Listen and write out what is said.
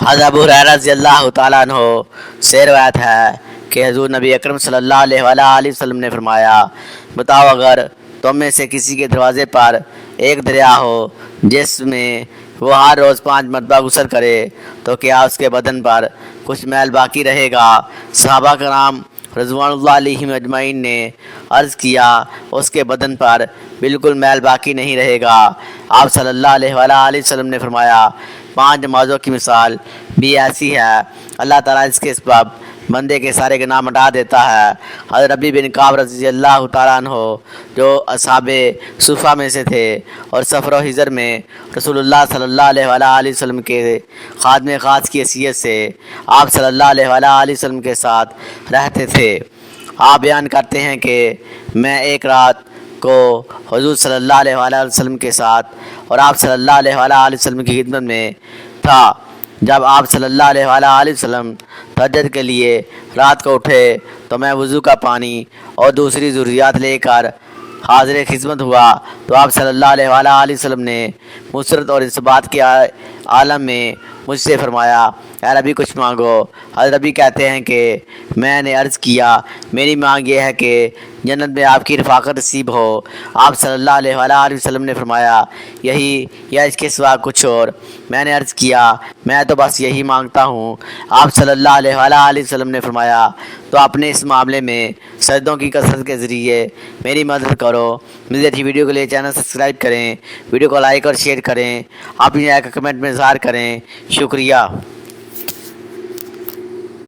حضرت ابو ہریرہ رضی اللہ تعالیٰ عنہ سے روایت ہے کہ حضور نبی اکرم صلی اللہ علیہ وسلم نے فرمایا، بتاؤ اگر تم میں سے کسی کے دروازے پر ایک دریا ہو جس میں وہ ہر روز 5 مرتبہ غسل کرے تو کیا اس کے بدن پر کچھ میل باقی رہے گا؟ صحابہ کرام رضوان اللہ علیہم اجمعین نے عرض کیا، اس کے بدن پر بالکل میل باقی نہیں رہے گا۔ آپ صلی اللہ علیہ وسلم نے فرمایا، 5 نمازوں کی مثال بھی ایسی ہے، اللہ تعالیٰ اس کے سبب بندے کے سارے گناہ مٹا دیتا ہے۔ حضرت ربیع بن کعب رضی اللہ تعالیٰ عنہ جو اصحاب صفہ میں سے تھے اور سفر و حضر میں رسول اللہ صلی اللہ علیہ وسلم کے خادم خاص کی حیثیت سے آپ صلی اللہ علیہ وسلم کے ساتھ رہتے تھے، آپ بیان کرتے ہیں کہ میں ایک رات کو حضور صلی اللہ علیہ وسلم کے ساتھ اور آپ صلی اللہ علیہ وسلم کی خدمت میں تھا۔ جب آپ صلی اللہ علیہ وسلم تہجد کے لیے رات کو اٹھے تو میں وضو کا پانی اور دوسری ضروریات لے کر حاضر خدمت ہوا تو آپ صلی اللہ علیہ وسلم نے مسرت اور اس بات کے عالم میں مجھ سے فرمایا، اے نبی کچھ مانگو۔ حضرت نبی کہتے ہیں کہ میں نے عرض کیا، میری مانگ یہ ہے کہ جنت میں آپ کی رفاقت نصیب ہو۔ آپ صلی اللہ علیہ وسلم نے فرمایا، یہی یا اس کے سوا کچھ اور؟ میں نے عرض کیا، میں تو بس یہی مانگتا ہوں۔ آپ صلی اللہ علیہ وسلم نے فرمایا، تو اپنے اس معاملے میں سجدوں کی کثرت کے ذریعے میری مدد کرو۔ مزید اچھی ویڈیو کے لیے چینل سبسکرائب کریں، ویڈیو کو لائک اور شیئر کریں، اپنی رائے کا کمنٹ میں اظہار کریں۔ شکریہ۔